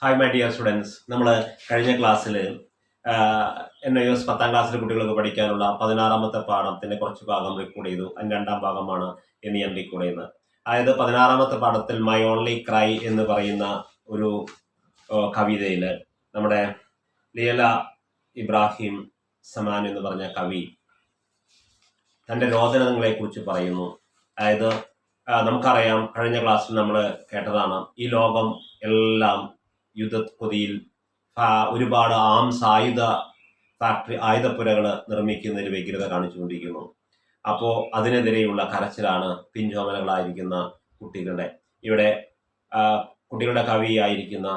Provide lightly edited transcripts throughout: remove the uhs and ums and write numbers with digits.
Hi my dear students. നമ്മൾ കഴിഞ്ഞ ക്ലാസ്സിൽ NIOS 10ാം ക്ലാസ്സിലെ കുട്ടികൾക്ക് പഠിക്കാനുള്ള 16ാമത്തെ പാഠത്തിന്റെ കുറച്ച് ഭാഗം റെക്കോർഡ് ചെയ്തു. അതിന് 2ാം ഭാഗമാണ് ഇനി ഞാൻ റെക്കോർഡ് ചെയ്യുന്നത്. അതായത് 16ാമത്തെ പാഠത്തിൽ മൈ ഓൺലി ക്രൈ എന്ന് പറയുന്ന ഒരു കവിതയിൽ നമ്മുടെ ലിയല ഇബ്രാഹിം സമാൻ എന്ന് പറഞ്ഞ കവി തൻ്റെ രോദനങ്ങളെ കുറിച്ച് പറയുന്നു. അതായത് നമുക്കറിയാം, കഴിഞ്ഞ ക്ലാസ്സിൽ നമ്മൾ കേട്ടതാണ്, ഈ ലോകം എല്ലാം യുദ്ധക്കൊതിയിൽ ഒരുപാട് ആയുധപ്പുരകൾ നിർമ്മിക്കുന്നതിന് വ്യഗ്രത കാണിച്ചുകൊണ്ടിരിക്കുന്നു. അപ്പോൾ അതിനെതിരെയുള്ള കരച്ചിലാണ് പിഞ്ചോമനകളായിരിക്കുന്ന കുട്ടികളുടെ. ഇവിടെ കുട്ടികളുടെ കവിയായിരിക്കുന്ന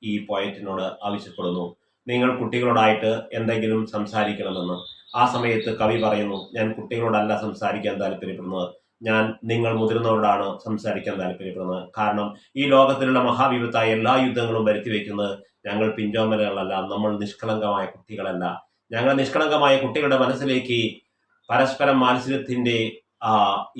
ഈ പോയറ്റിനോട് ആവശ്യപ്പെടുന്നു, നിങ്ങൾ കുട്ടികളോടായിട്ട് എന്തെങ്കിലും സംസാരിക്കണമെന്ന്. ആ സമയത്ത് കവി പറയുന്നു, ഞാൻ കുട്ടികളോടല്ല സംസാരിക്കാൻ താല്പര്യപ്പെടുന്നത്, ഞാൻ നിങ്ങൾ മുതിർന്നവരോടാണ് സംസാരിക്കാൻ താല്പര്യപ്പെടുന്നത്. കാരണം ഈ ലോകത്തിലുള്ള മഹാവിപത്തായ എല്ലാ യുദ്ധങ്ങളും വരുത്തി വയ്ക്കുന്നത് ഞങ്ങൾ പിഞ്ചോമനകളല്ല, നമ്മൾ നിഷ്കളങ്കമായ കുട്ടികളല്ല. ഞങ്ങൾ നിഷ്കളങ്കമായ കുട്ടികളുടെ മനസ്സിലേക്ക് പരസ്പരം മത്സരത്തിന്റെ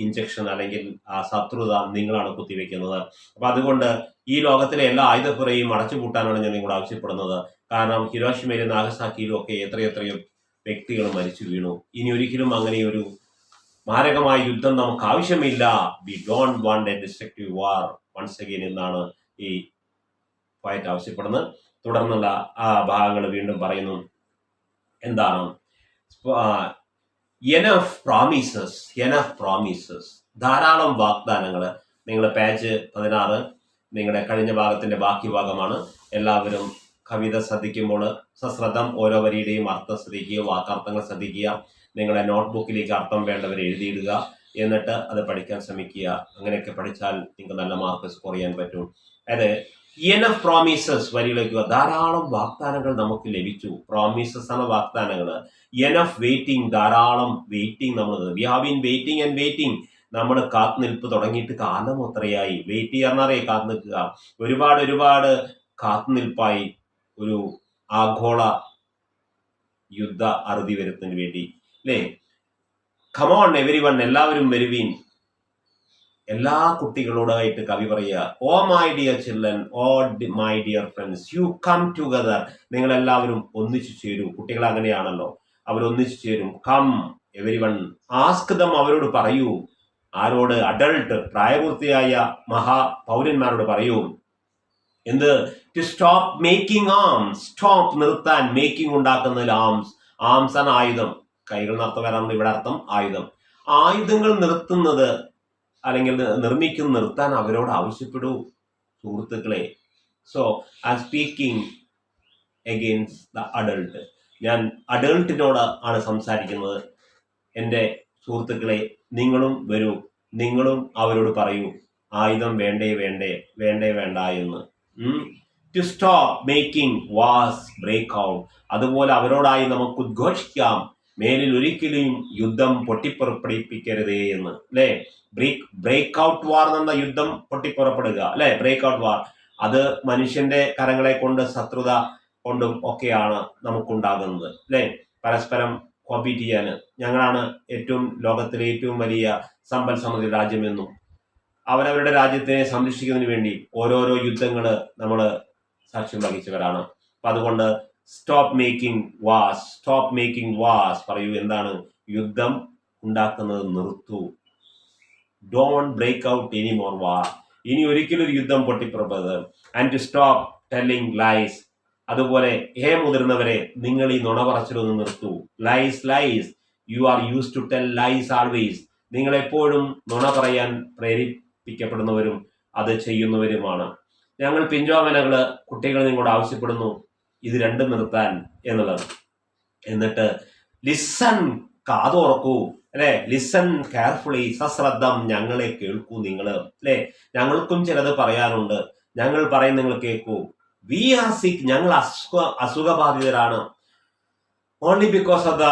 ഇഞ്ചക്ഷൻ അല്ലെങ്കിൽ ശത്രുത നിങ്ങളാണ് കുത്തിവെക്കുന്നത്. അപ്പൊ അതുകൊണ്ട് ഈ ലോകത്തിലെ എല്ലാ ആയുധപ്പുറയും അടച്ചുപൂട്ടാനാണ് ഞാൻ നിങ്ങളോട് ആവശ്യപ്പെടുന്നത്. കാരണം ഹിരോഷിമയിലും നാഗസാക്കിയിലും ഒക്കെ എത്രയെത്രയോ വ്യക്തികൾ മരിച്ചു വീണു. ഇനി ഒരിക്കലും അങ്ങനെ ഒരു മാരകമായ യുദ്ധം നമുക്ക് ആവശ്യമില്ല. We don't want a destructive war once again എന്നാണ് ഈ പോയറ്റ് ആവശ്യപ്പെടുന്നത്. തുടർന്നുള്ള ആ ഭാഗങ്ങൾ വീണ്ടും പറയുന്നു. എന്താണ്? എനഫ് പ്രോമിസസ്, ധാരാളം വാഗ്ദാനങ്ങൾ. നിങ്ങൾ പേജ് 16 നിങ്ങളുടെ കഴിഞ്ഞ ഭാഗത്തിന്റെ ബാക്കി ഭാഗമാണ്. എല്ലാവരും കവിത ശ്രദ്ധിക്കുമ്പോൾ സശ്രദ്ധം ഓരോ വരിയുടെയും അർത്ഥം ശ്രദ്ധിക്കുക, വാക്കാർത്ഥങ്ങൾ ശ്രദ്ധിക്കുക. നിങ്ങളുടെ നോട്ട്ബുക്കിലേക്ക് അർത്ഥം വേണ്ടവർ എഴുതിയിടുക, എന്നിട്ട് അത് പഠിക്കാൻ ശ്രമിക്കുക. അങ്ങനെയൊക്കെ പഠിച്ചാൽ നിങ്ങൾക്ക് നല്ല മാർക്ക് സ്കോർ ചെയ്യാൻ പറ്റും. അതായത് എനഫ് പ്രോമിസസ് വരിയിലേക്ക്, ധാരാളം വാഗ്ദാനങ്ങൾ നമുക്ക് ലഭിച്ചു. പ്രോമിസസ് ആണ് വാഗ്ദാനങ്ങൾ. എനഫ് വെയിറ്റിംഗ്, ധാരാളം waiting. We have been waiting and waiting. നമ്മൾ കാത്തുനിൽപ്പ് തുടങ്ങിയിട്ട് കാലം എത്രയായി. വെയിറ്റ് ചെയ്യാറിയെ കാത്തു നിൽക്കുക. ഒരുപാട് കാത്തുനിൽപ്പായി ഒരു ആഗോള യുദ്ധ അറുതി വരുന്നതിന് വേണ്ടി, അല്ലേ? കമോൺ എവരിവൺ, എല്ലാവരും വരുവീൻ. എല്ലാ കുട്ടികളോടായിട്ട് കവി പറയുക, oh my dear children, oh my dear friends, you come together. നിങ്ങൾ എല്ലാവരും ഒന്നിച്ചു ചേരൂ. കുട്ടികൾ അങ്ങനെയാണല്ലോ, അവർ ഒന്നിച്ചു ചേരും. കം എവരിവൺ, ആസ്ക് ദം, അവരോട് പറയൂ. ആരോട്? അഡൾട്ട്, പ്രായപൂർത്തിയായ മഹാപൗരന്മാരോട് പറയൂ. എന്ത്? To stop making arms, stop, നിർത്താൻ, മേക്കിംഗ് ഉണ്ടാക്കുന്നതിൽ ആംസ്. ആംസ് ആണ് ആയുധം. കൈകൾ നടത്ത വരാനുള്ള ഇവിടെ അർത്ഥം ആയുധം. ആയുധങ്ങൾ നിർത്തുന്നത് അല്ലെങ്കിൽ നിർത്താൻ അവരോട് ആവശ്യപ്പെടൂ സുഹൃത്തുക്കളെ. So I am speaking against the adult. ഞാൻ അഡൾട്ടിനോട് ആണ് സംസാരിക്കുന്നത്. എൻ്റെ സുഹൃത്തുക്കളെ, നിങ്ങളും വരൂ, നിങ്ങളും അവരോട് പറയൂ, ആയുധം വേണ്ടേ വേണ്ട എന്ന്. To stop making wars break out. അതുപോലെ അവരോടായി നമുക്ക് ഉദ്ഘോഷിക്കാം, മേലിൽ ഒരിക്കലും യുദ്ധം പൊട്ടിപ്പുറപ്പെടുപ്പിക്കരുതേ എന്ന്, അല്ലെ? ബ്രേക്ക് ഔട്ട് വാർ എന്ന യുദ്ധം പൊട്ടിപ്പുറപ്പെടുക, അല്ലെ? ബ്രേക്ക് ഔട്ട് വാർ, അത് മനുഷ്യന്റെ കരങ്ങളെ കൊണ്ട് ശത്രുത കൊണ്ടും ഒക്കെയാണ് നമുക്കുണ്ടാകുന്നത്, അല്ലെ? പരസ്പരം കോമ്പീറ്റ് ചെയ്യാൻ. ഞങ്ങളാണ് ലോകത്തിലെ ഏറ്റവും വലിയ സമ്പൽ സമൃദ്ധി രാജ്യമെന്നും അവരവരുടെ രാജ്യത്തെ സംരക്ഷിക്കുന്നതിന് വേണ്ടി ഓരോരോ യുദ്ധങ്ങൾ നമ്മൾ സാക്ഷ്യം വഹിച്ചവരാണ്. അപ്പൊ അതുകൊണ്ട് സ്റ്റോപ്പ് മേക്കിംഗ് വാസ് പറയൂ. എന്താണ്? യുദ്ധം ഉണ്ടാക്കുന്നത് നിർത്തൂ. Don't break out any more war. ഇനി ഒരിക്കലും ഒരു യുദ്ധം പൊട്ടിപ്പുറപ്പത്. And to stop telling lies. അതുപോലെ ഹേ മുതിർന്നവരെ, നിങ്ങൾ ഈ നുണ പറച്ചിലൊന്ന് നിർത്തൂ. Lies, you are use to tell lies always. നിങ്ങൾ എപ്പോഴും നുണ പറയാൻ പ്രേരിപ്പിക്കപ്പെടുന്നവരും അത് ചെയ്യുന്നവരുമാണ്. ഞങ്ങൾ പിഞ്ചോമനകള് കുട്ടികൾ നിങ്ങളോട് ആവശ്യപ്പെടുന്നു ഇത് രണ്ടും നിർത്താൻ എന്നുള്ളത്. എന്നിട്ട് ലിസൺ, കാതോർക്കൂ, അല്ലെ? ലിസൺ കെയർഫുള്ളി, സശ്രദ്ധം, ഞങ്ങളെ കേൾക്കൂ നിങ്ങൾ, അല്ലെ? ഞങ്ങൾക്കും ചിലത് പറയാനുണ്ട്, ഞങ്ങൾ പറയും നിങ്ങൾ കേൾക്കൂ. വി ആർ സിക്ക്, ഞങ്ങൾ അസുഖബാധിതരാണ്. Only because of the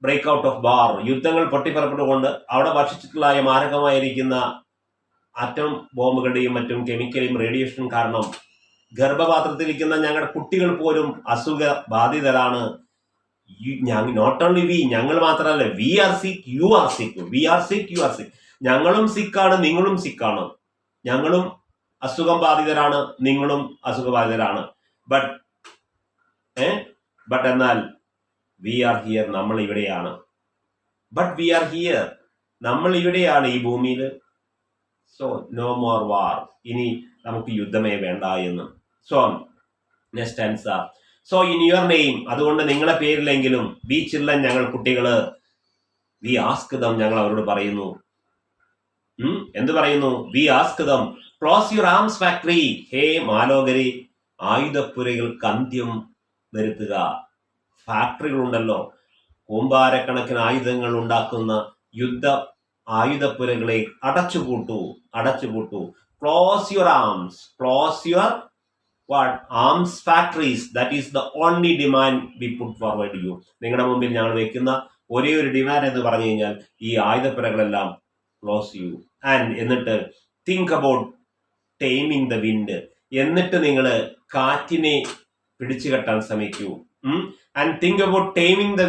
break out of war. യുദ്ധങ്ങൾ പൊട്ടിപ്പുറപ്പെട്ടുകൊണ്ട് അവിടെ ഭക്ഷിച്ചിട്ടുള്ള മാരകമായിരിക്കുന്ന ആറ്റം ബോംബുകളുടെയും മറ്റും കെമിക്കലും റേഡിയേഷനും കാരണം ഗർഭപാത്രത്തിലിരിക്കുന്ന ഞങ്ങളുടെ കുട്ടികൾ പോലും അസുഖബാധിതരാണ്. നോട്ട് ഓൺലി വി, ഞങ്ങൾ മാത്രമല്ല, വി ആർ സിക്ക്, യു ആർ സിക്ക്. ഞങ്ങളും സിക്കാണ്, നിങ്ങളും സിക്കാണ്. ഞങ്ങളും അസുഖം ബാധിതരാണ്, നിങ്ങളും അസുഖബാധിതരാണ്. ബട്ട് എന്നാൽ വി ആർ ഹിയർ, നമ്മൾ ഇവിടെയാണ്. ബട്ട് വി ആർ ഹിയർ, നമ്മൾ ഇവിടെയാണ് ഈ ഭൂമിയിൽ. സോ നോ മോർ വാർ, ഇനി നമുക്ക് യുദ്ധമേ വേണ്ട എന്ന്. So next answer, so in your name, അതുകൊണ്ട് നിങ്ങളെ പേരിലെങ്കിലും, വി ചിൽഡ്രൻ, ഞങ്ങൾ കുട്ടികള്, വി ആസ്ക് ദം, ഞങ്ങൾ അവരോട് പറയുന്നു. എന്ത് പറയുന്നു? We ask them close your arms factory, ഹേ മാലോകരി, ആയുധപ്പുരകൾക്ക് അന്ത്യം വരുത്തുക. ഫാക്ടറികളുണ്ടല്ലോ, കൂമ്പാരക്കണക്കിന് ആയുധങ്ങൾ ഉണ്ടാക്കുന്ന യുദ്ധ ആയുധപ്പുരകളെ അടച്ചുപൂട്ടു. Close your arms, close your arms factories, that is the only demand we put forward you. നിങ്ങളുടെ മുമ്പിൽ ഞങ്ങൾ വെക്കുന്ന ഒരേ ഒരു ഡിമാൻഡ് എന്ന് പറഞ്ഞു കഴിഞ്ഞാൽ ഈ ആയുധപ്പുരകളെല്ലാം ക്ലോസ് യു. ആൻഡ് എന്നിട്ട് think about timing the wind, എന്നിട്ട് നിങ്ങൾ കാറ്റിനെ പിടിച്ചു കെട്ടാൻ ശ്രമിക്കൂ. And think about timing the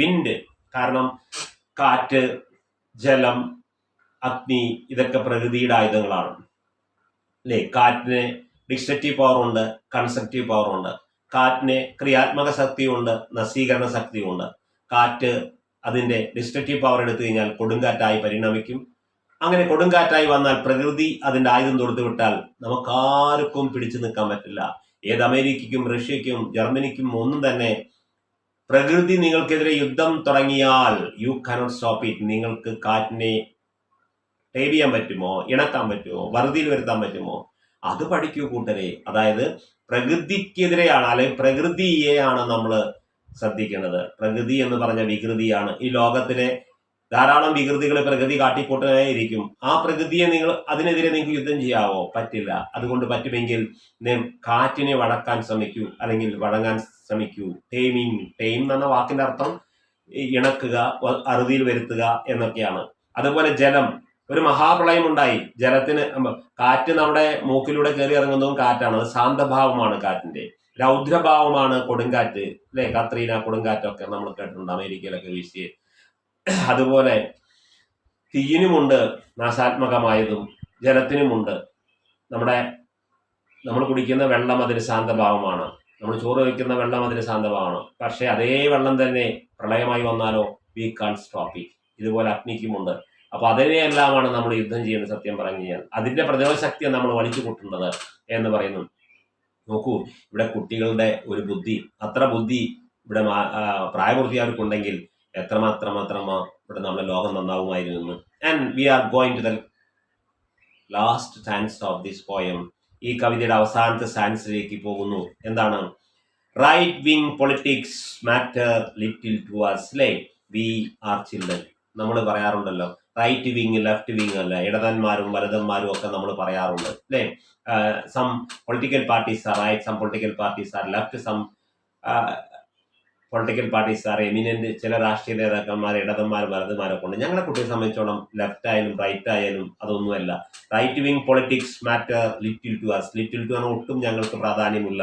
wind, കാരണം കാറ്റ്, ജലം, അഗ്നി, ഇതൊക്കെ പ്രകൃതിയുടെ ആയുധങ്ങളാണ് അല്ലേ. കാറ്റിന് ഡിസ്ട്രക്റ്റീവ് പവർ ഉണ്ട്, കൺസ്ട്രക്റ്റീവ് പവർ ഉണ്ട്. കാറ്റിന് ക്രിയാത്മക ശക്തിയുണ്ട്, നശീകരണ ശക്തിയുണ്ട്. കാറ്റ് അതിന്റെ ഡിസ്ട്രക്റ്റീവ് പവർ എടുത്തു കഴിഞ്ഞാൽ കൊടുങ്കാറ്റായി പരിണമിക്കും. അങ്ങനെ കൊടുങ്കാറ്റായി വന്നാൽ പ്രകൃതി അതിന്റെ ആയുധം തൊടുത്തു വിട്ടാൽ നമുക്കാർക്കും പിടിച്ചു നിൽക്കാൻ പറ്റില്ല. ഏത് അമേരിക്കയ്ക്കും റഷ്യയ്ക്കും ജർമ്മനിക്കും ഒന്നും തന്നെ പ്രകൃതി നിങ്ങൾക്കെതിരെ യുദ്ധം തുടങ്ങിയാൽ യു കാനോട്ട് സ്റ്റോപ്പ് ഇറ്റ്. നിങ്ങൾക്ക് കാറ്റിനെ ടേബ് ചെയ്യാൻ പറ്റുമോ, ഇണക്കാൻ പറ്റുമോ, വറുതിയിൽ വരുത്താൻ പറ്റുമോ? അത് പഠിക്കൂ കൂട്ടരെ. അതായത് പ്രകൃതിക്കെതിരെയാണ്, അല്ലെങ്കിൽ പ്രകൃതിയെയാണ് നമ്മൾ ശ്രദ്ധിക്കേണ്ടത്. പ്രകൃതി എന്ന് പറഞ്ഞ വികൃതിയാണ്. ഈ ലോകത്തിലെ ധാരാളം വികൃതികൾ പ്രകൃതി കാട്ടിക്കൂട്ടായിരിക്കും. ആ പ്രകൃതിയെ അതിനെതിരെ നിങ്ങൾക്ക് യുദ്ധം ചെയ്യാവോ? പറ്റില്ല. അതുകൊണ്ട് പറ്റുമെങ്കിൽ കാറ്റിനെ വഴക്കാൻ ശ്രമിക്കൂ, അല്ലെങ്കിൽ വഴങ്ങാൻ ശ്രമിക്കൂ. ടെയിം എന്ന വാക്കിന്റെ അർത്ഥം ഇണക്കുക, അറുതിയിൽ വരുത്തുക എന്നൊക്കെയാണ്. അതുപോലെ ജലം, ഒരു മഹാപ്രളയം ഉണ്ടായി, ജലത്തിന് കാറ്റ് നമ്മുടെ മൂക്കിലൂടെ കയറി ഇറങ്ങുന്നതും കാറ്റാണ്. അത് ശാന്തഭാവമാണ് കാറ്റിന്റെ. രൗദ്രഭാവമാണ് കൊടുങ്കാറ്റ് അല്ലെ. കത്രീന കൊടുങ്കാറ്റൊക്കെ നമ്മൾ കേട്ടിട്ടുണ്ട്, അമേരിക്കയിലൊക്കെ വീശിയ. അതുപോലെ തീയിനുമുണ്ട് നാശാത്മകമായതും, ജലത്തിനുമുണ്ട്. നമ്മൾ കുടിക്കുന്ന വെള്ളം അതിന് ശാന്തഭാവമാണ്, നമ്മൾ ചോറ് വയ്ക്കുന്ന വെള്ളം അതിന് ശാന്തഭാവമാണ്. പക്ഷെ അതേ വെള്ളം തന്നെ പ്രളയമായി വന്നാലോ, വി കാൻ സ്റ്റോപ്പ് ഇറ്റ്. ഇതുപോലെ അഗ്നിക്കുമുണ്ട്. അപ്പൊ അതിനെയെല്ലാമാണ് നമ്മൾ യുദ്ധം ചെയ്യുന്നത്. സത്യം പറഞ്ഞു കഴിഞ്ഞാൽ അതിന്റെ പ്രതിരോധ ശക്തിയാണ് നമ്മൾ വലിച്ചു കൂട്ടുന്നത് എന്ന് പറയുന്നു. നോക്കൂ, ഇവിടെ കുട്ടികളുടെ ഒരു ബുദ്ധി, അത്ര ബുദ്ധി ഇവിടെ പ്രായപൂർത്തിയാർക്കുണ്ടെങ്കിൽ എത്രമാത്രം ഇവിടെ നമ്മുടെ ലോകം നന്നാവുമായിരുന്നു. And we are going to the last stance of this poem. ഈ കവിതയുടെ അവസാനത്തെ സ്റ്റാൻസിലേക്ക് പോകുന്നു. എന്താണ്? Right wing politics matter little to us, അല്ലേ. We are children. നമ്മൾ പറയാറുണ്ടല്ലോ, റൈറ്റ് വിങ് ലെഫ്റ്റ് വിങ് അല്ല, ഇടതന്മാരും വലതന്മാരും ഒക്കെ നമ്മൾ പറയാറുണ്ട് അല്ലേ. Some political parties are right, some political parties are left, some political parties are eminent. ചില രാഷ്ട്രീയ നേതാക്കന്മാർ ഇടതന്മാരും വലതന്മാരൊക്കെ ഉണ്ട്. ഞങ്ങളെ കുട്ടിയെ സംബന്ധിച്ചോളം ലെഫ്റ്റ് ആയാലും റൈറ്റ് ആയാലും അതൊന്നുമല്ല. Right wing politics matter little to us. Little to ആണ് ഒട്ടും ഞങ്ങൾക്ക് പ്രാധാന്യമില്ല.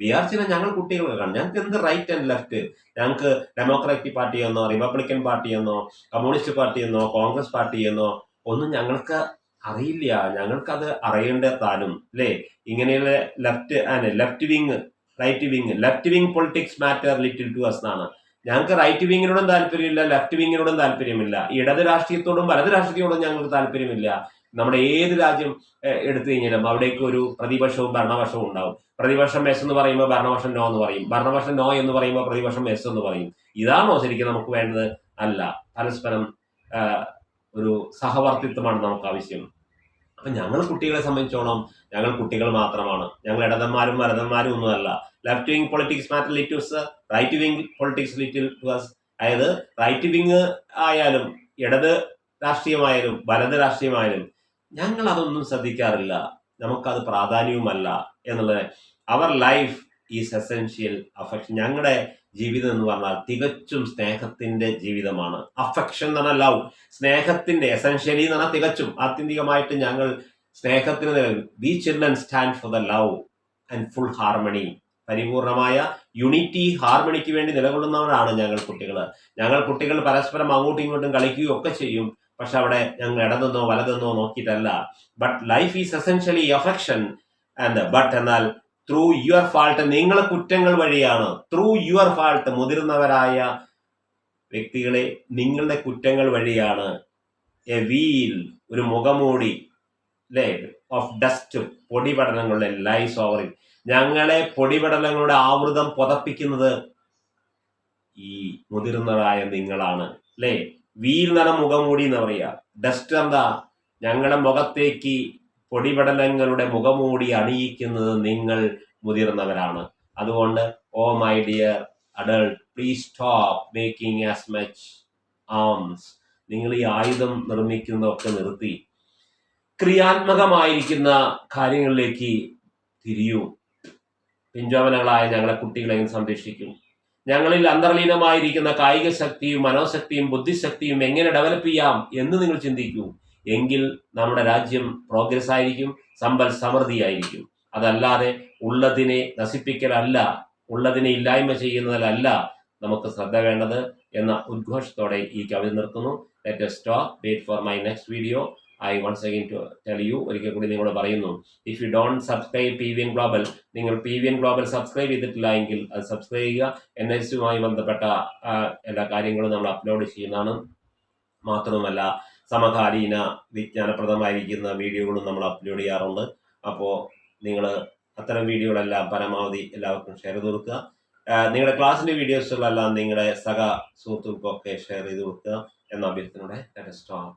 വിചാരിച്ചില്ല, ഞങ്ങൾ കുട്ടികൾക്കാണ്. ഞങ്ങൾക്ക് എന്ത് റൈറ്റ് ആൻഡ് ലെഫ്റ്റ്? ഞങ്ങൾക്ക് ഡെമോക്രാറ്റിക് പാർട്ടി എന്നോ റിപ്പബ്ലിക്കൻ പാർട്ടി എന്നോ കമ്മ്യൂണിസ്റ്റ് പാർട്ടി എന്നോ കോൺഗ്രസ് പാർട്ടി എന്നോ ഒന്നും ഞങ്ങൾക്ക് അറിയില്ല. ഞങ്ങൾക്കത് അറിയേണ്ട താനും അല്ലേ. ഇങ്ങനെയുള്ള left wing, right wing, left wing politics matter little to us എന്നാണ്. ഞങ്ങൾക്ക് റൈറ്റ് വിങ്ങിനോടും താല്പര്യമില്ല, ലെഫ്റ്റ് വിങ്ങിനോടും താല്പര്യമില്ല, ഇടത് രാഷ്ട്രീയത്തോടും വലത് രാഷ്ട്രീയത്തോടും ഞങ്ങൾക്ക് താല്പര്യമില്ല. നമ്മുടെ ഏത് രാജ്യം എടുത്തു കഴിഞ്ഞാലും അവിടേക്ക് ഒരു പ്രതിപക്ഷവും ഭരണപക്ഷവും ഉണ്ടാവും. പ്രതിപക്ഷം എസ് എന്ന് പറയുമ്പോൾ ഭരണപക്ഷം നോ എന്ന് പറയും, ഭരണപക്ഷം നോ എന്ന് പറയുമ്പോൾ പ്രതിപക്ഷം എസ് എന്ന് പറയും. ഇതാണോ ശരിക്കും നമുക്ക് വേണ്ടത്? അല്ല. പരസ്പരം ഒരു സഹവർത്തിത്വമാണ് നമുക്ക് ആവശ്യം. അപ്പൊ ഞങ്ങൾ കുട്ടികളെ സംബന്ധിച്ചോളം ഞങ്ങൾ കുട്ടികൾ മാത്രമാണ്. ഞങ്ങൾ ഇടതന്മാരും വലതന്മാരും ഒന്നുമല്ല. Left wing politics matter little to us, right wing politics little to us. അതായത് റൈറ്റ് വിങ് ആയാലും ഇടത് രാഷ്ട്രീയമായാലും വലത് രാഷ്ട്രീയമായാലും ഞങ്ങൾ അതൊന്നും ശ്രദ്ധിക്കാറില്ല. നമുക്കത് പ്രാധാന്യവുമല്ല എന്നുള്ളത്. അവർ ലൈഫ് ഈസ് എസെൻഷ്യൽ അഫെക്ഷൻ. ഞങ്ങളുടെ ജീവിതം എന്ന് പറഞ്ഞാൽ തികച്ചും സ്നേഹത്തിന്റെ ജീവിതമാണ്. അഫെക്ഷൻ എന്ന് പറഞ്ഞാൽ ലവ്, സ്നേഹത്തിന്റെ. എസെൻഷ്യലി എന്ന് പറഞ്ഞാൽ തികച്ചും ആത്യന്തികമായിട്ട് ഞങ്ങൾ സ്നേഹത്തിന് we children stand for the love and full harmony. പരിപൂർണമായ യൂണിറ്റി, ഹാർമണിക്ക് വേണ്ടി നിലകൊള്ളുന്നവരാണ് ഞങ്ങൾ കുട്ടികൾ. ഞങ്ങൾ കുട്ടികൾ പരസ്പരം അങ്ങോട്ടും ഇങ്ങോട്ടും കളിക്കുകയും ഒക്കെ ചെയ്യും. പക്ഷെ അവിടെ ഞങ്ങൾ ഇടതെന്നോ വലതെന്നോ നോക്കിയിട്ടല്ല. But life is essentially affection എന്നാൽ ത്രൂ യുവർ ഫാൾട്ട്, നിങ്ങളെ കുറ്റങ്ങൾ വഴിയാണ്. ത്രൂ യുവർ ഫാൾട്ട്, മുതിർന്നവരായ വ്യക്തികളെ നിങ്ങളുടെ കുറ്റങ്ങൾ വഴിയാണ് എ വീൽ, ഒരു മുഖമൂടി അല്ലേ, ഓഫ് ഡസ്റ്റ്, പൊടിപടലങ്ങളുടെ ലൈസ് ഓവറിൽ, ഞങ്ങളെ പൊടിപടലങ്ങളുടെ ആവൃതം പുതപ്പിക്കുന്നത് ഈ മുതിർന്നതായ നിങ്ങളാണ് അല്ലേ. വീൽ എന്ന മുഖംമൂടി എന്ന് പറയുക. ഡസ്റ്റ് എന്താ? ഞങ്ങളുടെ മുഖത്തേക്ക് പൊടിപടലങ്ങളുടെ മുഖമൂടി അണിയിക്കുന്നത് നിങ്ങൾ മുതിർന്നവരാണ്. അതുകൊണ്ട് oh my dear adult, please stop making as much arms. നിങ്ങൾ ഈ ആയുധം നിർമ്മിക്കുന്നതൊക്കെ നിർത്തി ക്രിയാത്മകമായിരിക്കുന്ന കാര്യങ്ങളിലേക്ക് തിരിയൂ. പിഞ്ചോമനകളായ ഞങ്ങളെ കുട്ടികളെ സംരക്ഷിക്കും. ഞങ്ങളിൽ അന്തർലീനമായിരിക്കുന്ന കായിക ശക്തിയും മനോശക്തിയും ബുദ്ധിശക്തിയും എങ്ങനെ ഡെവലപ്പ് ചെയ്യാം എന്ന് നിങ്ങൾ ചിന്തിക്കൂ. എങ്കിൽ നമ്മുടെ രാജ്യം പ്രോഗ്രസ് ആയിരിക്കും, സമ്പൽ സമൃദ്ധിയായിരിക്കും. അതല്ലാതെ ഉള്ളതിനെ നശിപ്പിക്കലല്ല, ഉള്ളതിനെ ഇല്ലായ്മ ചെയ്യുന്നതിലല്ല നമുക്ക് ശ്രദ്ധ വേണ്ടത് എന്ന ഉദ്ഘോഷത്തോടെ ഈ കവിത നിർത്തുന്നു. Let us stop, wait for my next video. I once again to tell you, ഒരിക്കൽ കൂടി നിങ്ങളോട് പറയുന്നു, if you don't subscribe PVN global, നിങ്ങൾ PVN ഗ്ലോബൽ സബ്സ്ക്രൈബ് ചെയ്തിട്ടില്ല എങ്കിൽ അത് സബ്സ്ക്രൈബ് ചെയ്യുക. NSUമായി ബന്ധപ്പെട്ട എല്ലാ കാര്യങ്ങളും നമ്മൾ അപ്ലോഡ് ചെയ്യുന്നതാണ്. മാത്രവുമല്ല സമകാലീന വിജ്ഞാനപ്രദമായിരിക്കുന്ന വീഡിയോകളും നമ്മൾ അപ്ലോഡ് ചെയ്യാറുണ്ട്. അപ്പോൾ നിങ്ങൾ അത്തരം വീഡിയോകളെല്ലാം പരമാവധി എല്ലാവർക്കും ഷെയർ ചെയ്ത് കൊടുക്കുക. നിങ്ങളുടെ ക്ലാസ്സിൻ്റെ വീഡിയോസുകളെല്ലാം നിങ്ങളുടെ സഹ സുഹൃത്തുക്കൾക്കൊക്കെ ഷെയർ ചെയ്ത് കൊടുക്കുക എന്ന അഭ്യർത്ഥനയോടെ ലെറ്റ് us stop.